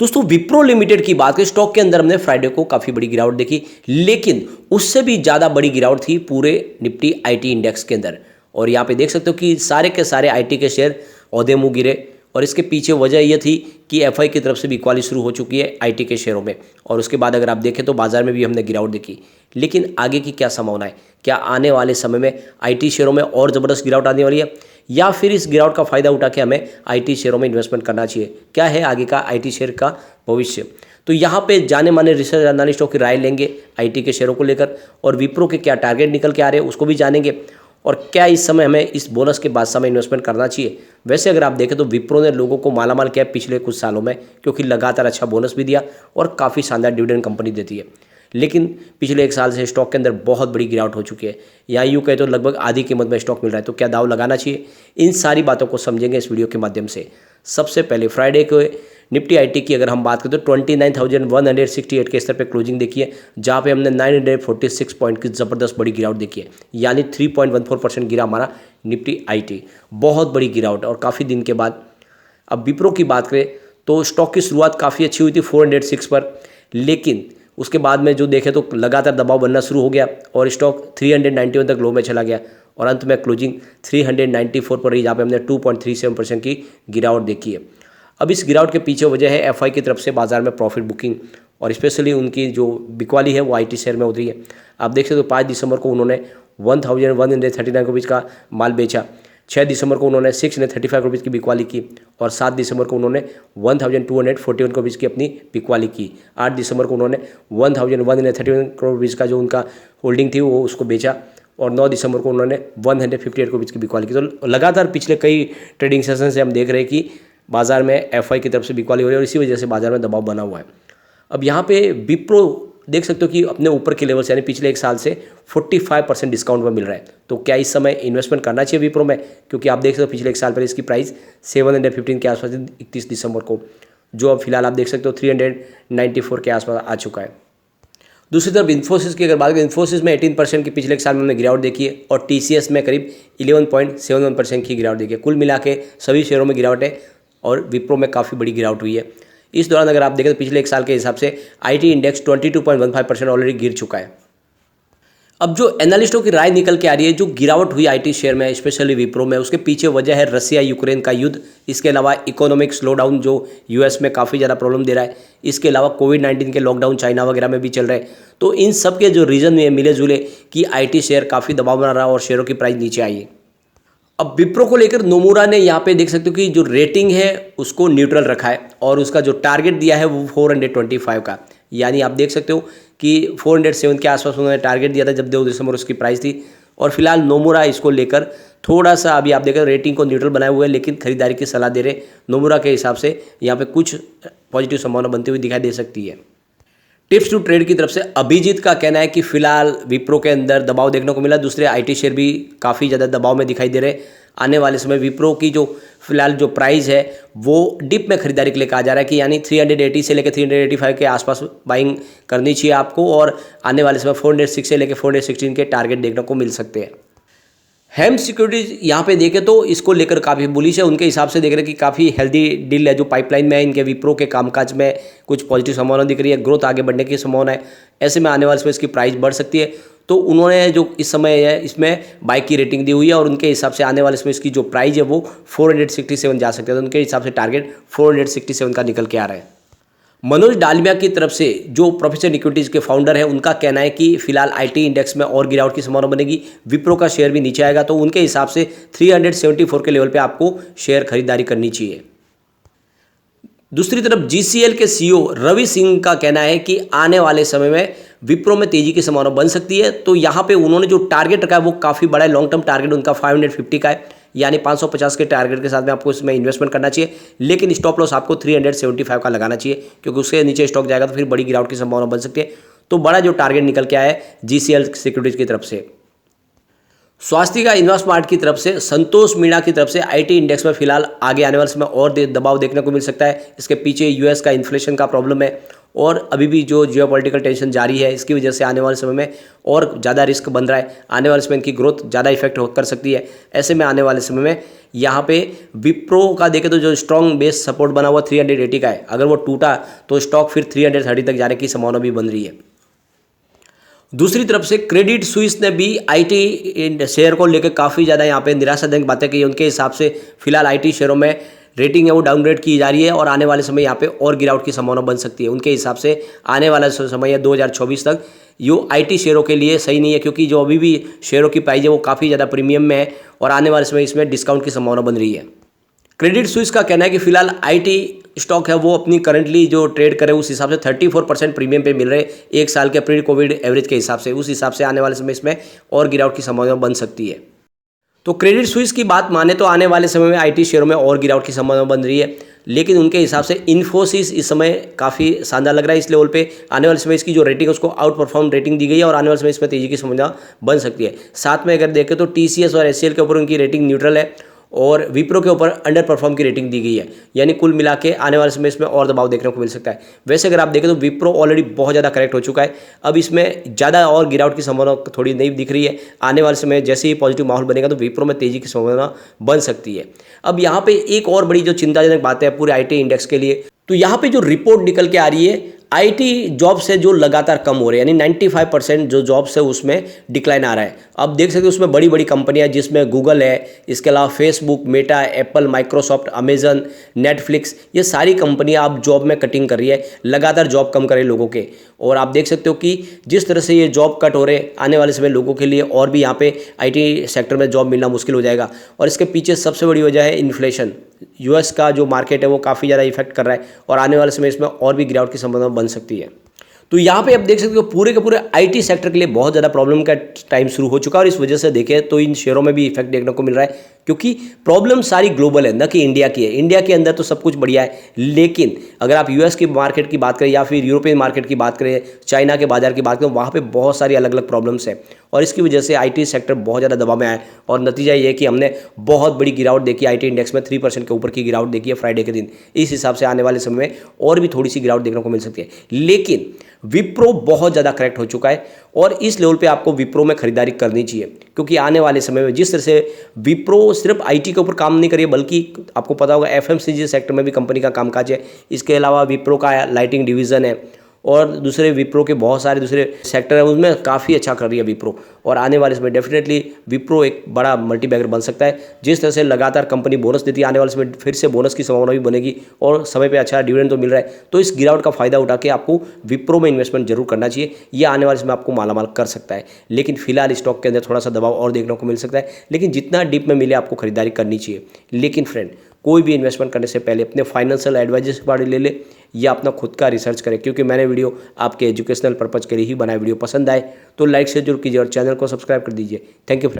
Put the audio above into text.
दोस्तों विप्रो लिमिटेड की बात करें, स्टॉक के अंदर हमने फ्राइडे को काफ़ी बड़ी गिरावट देखी, लेकिन उससे भी ज़्यादा बड़ी गिरावट थी पूरे निफ्टी आईटी इंडेक्स के अंदर। और यहाँ पे देख सकते हो कि सारे के सारे आईटी के शेयर औदे मुँह गिरे। और इसके पीछे वजह यह थी कि एफआई की तरफ से भी इक्वाली शुरू हो चुकी है आईटी के शेयरों में, और उसके बाद अगर आप देखें तो बाजार में भी हमने गिरावट देखी। लेकिन आगे की क्या संभावना है? क्या आने वाले समय में आईटी शेयरों में और ज़बरदस्त गिरावट आने वाली है, या फिर इस गिरावट का फायदा उठा के हमें आईटी शेयरों में इन्वेस्टमेंट करना चाहिए? क्या है आगे का आईटी शेयर का भविष्य? तो यहाँ पे जाने माने रिसर्च एनालिस्टों की राय लेंगे आईटी के शेयरों को लेकर, और विप्रो के क्या टारगेट निकल के आ रहे हैं उसको भी जानेंगे, और क्या इस समय हमें इस बोनस के बाद समय इन्वेस्टमेंट करना चाहिए। वैसे अगर आप देखें तो विप्रो ने लोगों को मालामाल किया पिछले कुछ सालों में, क्योंकि लगातार अच्छा बोनस भी दिया और काफ़ी शानदार डिविडेंड कंपनी देती है। लेकिन पिछले एक साल से स्टॉक के अंदर बहुत बड़ी गिरावट हो चुकी है, या यूँ कहे तो लगभग आधी कीमत में स्टॉक मिल रहा है। तो क्या दाव लगाना चाहिए? इन सारी बातों को समझेंगे इस वीडियो के माध्यम से। सबसे पहले फ्राइडे को निफ्टी आईटी की अगर हम बात करें तो 29,168 के स्तर पे क्लोजिंग देखी है, जहाँ पे हमने 946 पॉइंट की ज़बरदस्त बड़ी गिरावट देखी है, यानी 3.14% गिरा हमारा निफ्टी आईटी। बहुत बड़ी गिरावट और काफ़ी दिन के बाद। अब विप्रो की बात करें तो स्टॉक की शुरुआत काफ़ी अच्छी हुई थी 406 पर, लेकिन उसके बाद में जो देखें तो लगातार दबाव बनना शुरू हो गया और स्टॉक 391 तक लो में चला गया, और अंत में क्लोजिंग 394 पर रही, जहाँ पे हमने 2.37% की गिरावट देखी है। अब इस गिरावट के पीछे वजह है एफआई की तरफ से बाजार में प्रॉफिट बुकिंग, और स्पेशली उनकी जो बिकवाली है वो आईटी शेयर में उतरी है। आप देख सकते हो 5 दिसंबर को उन्होंने 1139 रुपीज़ का माल बेचा, 6 दिसंबर को उन्होंने 635 रुपीज़ की बिकवाली की, और 7 दिसंबर को उन्होंने 1241 रुपीज़ की अपनी बिकवाली की। 8 दिसंबर को उन्होंने 1131 रुपीज़ का जो उनका होल्डिंग थी वो उसको बेचा, और 9 दिसंबर को उन्होंने 158 रुपीज़ की बिकवाली की। तो लगातार पिछले कई ट्रेडिंग सेशन से हम देख रहे हैं कि बाजार में एफआई की तरफ से बिकवाली हो रही है, और इसी वजह से बाजार में दबाव बना हुआ है। अब यहाँ पे विप्रो देख सकते हो कि अपने ऊपर के लेवल से, यानी पिछले एक साल से 45% डिस्काउंट में मिल रहा है। तो क्या इस समय इन्वेस्टमेंट करना चाहिए विप्रो में? क्योंकि आप देख सकते हो पिछले एक साल पहले इसकी प्राइस 715 के आसपास थी 31 दिसंबर को, जो अब फिलहाल आप देख सकते हो 394 के आसपास आ चुका है। दूसरी तरफ इन्फोसिस की अगर बात करें, इन्फोसिस में 18% की पिछले एक साल में हमने गिरावट देखी है, और टीसीएस में करीब 11.71% की गिरावट देखी है। कुल मिला के सभी शेयरों में गिरावट है, और विप्रो में काफ़ी बड़ी गिरावट हुई है। इस दौरान अगर आप देखें तो पिछले एक साल के हिसाब से आईटी इंडेक्स 22.15% ऑलरेडी गिर चुका है। अब जो एनालिस्टों की राय निकल के आ रही है, जो गिरावट हुई आईटी शेयर में स्पेशली विप्रो में, उसके पीछे वजह है रसिया यूक्रेन का युद्ध, इसके अलावा इकोनॉमिक स्लोडाउन जो यूएस में काफ़ी ज़्यादा प्रॉब्लम दे रहा है, इसके अलावा कोविड-19 के लॉकडाउन चाइना वगैरह में भी चल रहे हैं। तो इन सब के जो रीज़न में मिले जुले कि आईटी शेयर काफ़ी दबाव बना रहा है और शेयरों की प्राइस नीचे आई है। अब विप्रो को लेकर नोमुरा ने यहाँ पे देख सकते हो कि जो रेटिंग है उसको न्यूट्रल रखा है, और उसका जो टारगेट दिया है वो 425 का, यानी आप देख सकते हो कि 407 के आसपास उन्होंने टारगेट दिया था जब 2 दिसंबर उसकी प्राइस थी। और फिलहाल नोमुरा इसको लेकर थोड़ा सा अभी आप देखें रेटिंग को न्यूट्रल बनाए हुए हैं, लेकिन खरीदारी की सलाह दे रहे। नोमुरा के हिसाब से यहाँ पे कुछ पॉजिटिव संभावना बनती हुई दिखाई दे सकती है। टिप्स टू ट्रेड की तरफ से अभिजीत का कहना है कि फिलहाल विप्रो के अंदर दबाव देखने को मिला, दूसरे आईटी शेयर भी काफ़ी ज़्यादा दबाव में दिखाई दे रहे। आने वाले समय विप्रो की जो फिलहाल जो प्राइस है वो डिप में खरीदारी के लिए कहा जा रहा है, कि यानी 380 से लेकर 385 के आसपास बाइंग करनी चाहिए आपको, और आने वाले समय 406 से लेकर 416 के टारगेट देखने को मिल सकते हैं। हेम सिक्योरिटीज यहाँ पे देखें तो इसको लेकर काफ़ी बुलिश है, उनके हिसाब से देख रहे हैं कि काफ़ी हेल्दी डील है जो पाइपलाइन में है। इनके विप्रो के कामकाज में कुछ पॉजिटिव संभावना दिख रही है, ग्रोथ आगे बढ़ने की संभावना है। ऐसे में आने वाले समय इसकी प्राइस बढ़ सकती है। तो उन्होंने जो इस समय है इसमें बाई की रेटिंग दी हुई है, और उनके हिसाब से आने वाले समय इसकी जो प्राइस है वो 467 जा सकते हैं। तो उनके हिसाब से टारगेट 467 का निकल के आ रहा है। मनोज डालमिया की तरफ से जो प्रोफेसर इक्विटीज़ के फाउंडर हैं, उनका कहना है कि फिलहाल आईटी इंडेक्स में और गिरावट की संभावना बनेगी, विप्रो का शेयर भी नीचे आएगा। तो उनके हिसाब से 374 के लेवल पे आपको शेयर खरीदारी करनी चाहिए। दूसरी तरफ जीसीएल के सीईओ रवि सिंह का कहना है कि आने वाले समय में विप्रो में तेजी की संभावना बन सकती है। तो यहाँ पे उन्होंने जो टारगेट रखा है वो काफ़ी बड़ा है, लॉन्ग टर्म टारगेट उनका 550 का है, यानी 550 के टारगेट के साथ में आपको इसमें इन्वेस्टमेंट करना चाहिए। लेकिन स्टॉप लॉस आपको 375 का लगाना चाहिए, क्योंकि उसके नीचे स्टॉक जाएगा तो फिर बड़ी गिरावट की संभावना बन सकती है। तो बड़ा जो टारगेट निकल के आया है जीसीएल सिक्योरिटीज की तरफ से। स्वास्तिका इन्वेस्टमार्ट की तरफ से, संतोष मीणा की तरफ से आईटी इंडेक्स में फिलहाल आगे आने वाले समय और दबाव देखने को मिल सकता है। इसके पीछे यूएस का इन्फ्लेशन का प्रॉब्लम है और अभी भी जो जियोपॉलिटिकल टेंशन जारी है, इसकी वजह से आने वाले समय में और ज़्यादा रिस्क बन रहा है। आने वाले समय इनकी ग्रोथ ज़्यादा इफेक्ट कर सकती है। ऐसे में आने वाले समय में यहाँ पे विप्रो का देखें तो जो स्ट्रॉन्ग बेस सपोर्ट बना हुआ 380 का है, अगर वो टूटा तो स्टॉक फिर 330 तक जाने की संभावना भी बन रही है। दूसरी तरफ से क्रेडिट स्विस ने भी आईटी शेयर को लेकर काफ़ी ज़्यादा यहाँ पे निराशाजनक बातें की। उनके हिसाब से फिलहाल आईटी शेयरों में रेटिंग है वो डाउनग्रेड की जा रही है और आने वाले समय यहाँ पे और गिरावट की संभावना बन सकती है। उनके हिसाब से आने वाला समय है 2024 तक यो आईटी शेयरों के लिए सही नहीं है, क्योंकि जो अभी भी शेयरों की प्राइस है वो काफ़ी ज़्यादा प्रीमियम में है और आने वाले समय इसमें डिस्काउंट की संभावना बन रही है। क्रेडिट स्विस का कहना है कि फिलहाल आईटी स्टॉक है वो अपनी करंटली जो ट्रेड करे उस हिसाब से 34% प्रीमियम पे मिल रहे एक साल के प्री कोविड एवरेज के हिसाब से। उस हिसाब से आने वाले समय इसमें और गिरावट की संभावना बन सकती है। तो क्रेडिट स्विस की बात माने तो आने वाले समय में आईटी शेयरों में और गिरावट की संभावना बन रही है, लेकिन उनके हिसाब से इन्फोसिस इस समय काफ़ी शानदार लग रहा है। इस लेवल पे आने वाले समय इसकी जो रेटिंग है उसको आउट परफॉर्म रेटिंग दी गई है और आने वाले समय इसमें तेजी की संभावना बन सकती है। साथ में अगर देखें तो टीसीएस और एचसीएल के ऊपर उनकी रेटिंग न्यूट्रल है और विप्रो के ऊपर अंडर परफॉर्म की रेटिंग दी गई है, यानी कुल मिला के आने वाले समय इसमें और दबाव देखने को मिल सकता है। वैसे अगर आप देखें तो विप्रो ऑलरेडी बहुत ज़्यादा करेक्ट हो चुका है, अब इसमें ज़्यादा और गिरावट की संभावना थोड़ी नहीं दिख रही है। आने वाले समय जैसे ही पॉजिटिव माहौल बनेगा तो विप्रो में तेजी की संभावना बन सकती है। अब यहाँ पे एक और बड़ी जो चिंताजनक बात है पूरे आईटी इंडेक्स के लिए, तो यहाँ पे जो रिपोर्ट निकल के आ रही है आईटी जॉब से जो लगातार कम हो रहे हैं, यानी 95% जो जॉब्स है उसमें डिक्लाइन आ रहा है। अब देख सकते हो उसमें बड़ी बड़ी कंपनियां जिसमें गूगल है, इसके अलावा Facebook, Meta, Apple, Microsoft, Amazon, Netflix, ये सारी कंपनियां अब जॉब में कटिंग कर रही है, लगातार जॉब कम कर रही है लोगों के। और आप देख सकते हो कि जिस तरह से ये जॉब कट हो रहे हैं आने वाले समय लोगों के लिए और भी यहाँ पे आईटी सेक्टर में जॉब मिलना मुश्किल हो जाएगा। और इसके पीछे सबसे बड़ी वजह है इन्फ्लेशन। यूएस का जो मार्केट है वो काफ़ी ज़्यादा इफेक्ट कर रहा है और आने वाले समय इसमें और भी गिरावट की संभावना बन सकती है। तो यहाँ पे आप देख सकते हो पूरे के पूरे आईटी सेक्टर के लिए बहुत ज़्यादा प्रॉब्लम का टाइम शुरू हो चुका है और इस वजह से देखें तो इन शेयरों में भी इफेक्ट देखने को मिल रहा है, क्योंकि प्रॉब्लम सारी ग्लोबल है, न कि इंडिया की है। इंडिया के अंदर तो सब कुछ बढ़िया है, लेकिन अगर आप यूएस की मार्केट की बात करें या फिर यूरोपियन मार्केट की बात करें, चाइना के बाजार की बात करें, वहाँ पर बहुत सारी अलग अलग प्रॉब्लम्स है और इसकी वजह से आईटी सेक्टर बहुत ज़्यादा दबाव में आया है। और नतीजा ये है कि हमने बहुत बड़ी गिरावट देखी आईटी इंडेक्स में, 3% के ऊपर की गिरावट देखी है फ्राइडे के दिन। इस हिसाब से आने वाले समय में और भी थोड़ी सी गिरावट देखने को मिल सकती है, लेकिन विप्रो बहुत ज़्यादा करेक्ट हो चुका है और इस लेवल पे आपको विप्रो में खरीदारी करनी चाहिए, क्योंकि आने वाले समय में जिस तरह से विप्रो सिर्फ आईटी के ऊपर काम नहीं करिए बल्कि आपको पता होगा एफएमसीजी सेक्टर में भी कंपनी का कामकाज है। इसके अलावा विप्रो का लाइटिंग डिवीज़न है और दूसरे विप्रो के बहुत सारे दूसरे सेक्टर है, उसमें काफ़ी अच्छा कर रही है विप्रो और आने वाले समय डेफिनेटली विप्रो एक बड़ा मल्टीबैगर बन सकता है। जिस तरह से लगातार कंपनी बोनस देती है, आने वाले समय फिर से बोनस की संभावना भी बनेगी और समय पे अच्छा डिविडेंड तो मिल रहा है। तो इस गिरावट का फायदा उठा के आपको विप्रो में इन्वेस्टमेंट जरूर करना चाहिए, ये आने वाले समय आपको मालामाल कर सकता है। लेकिन फिलहाल स्टॉक के अंदर थोड़ा सा दबाव और देखने को मिल सकता है, लेकिन जितना डीप में मिले आपको खरीदारी करनी चाहिए। लेकिन फ्रेंड, कोई भी इन्वेस्टमेंट करने से पहले अपने फाइनेंशियल एडवाइजर्स के बारे ले ले या अपना खुद का रिसर्च करें, क्योंकि मैंने वीडियो आपके एजुकेशनल पर्पज़ के लिए ही बनाया। वीडियो पसंद आए तो लाइक शेयर जरूर कीजिए और चैनल को सब्सक्राइब कर दीजिए। Thank you.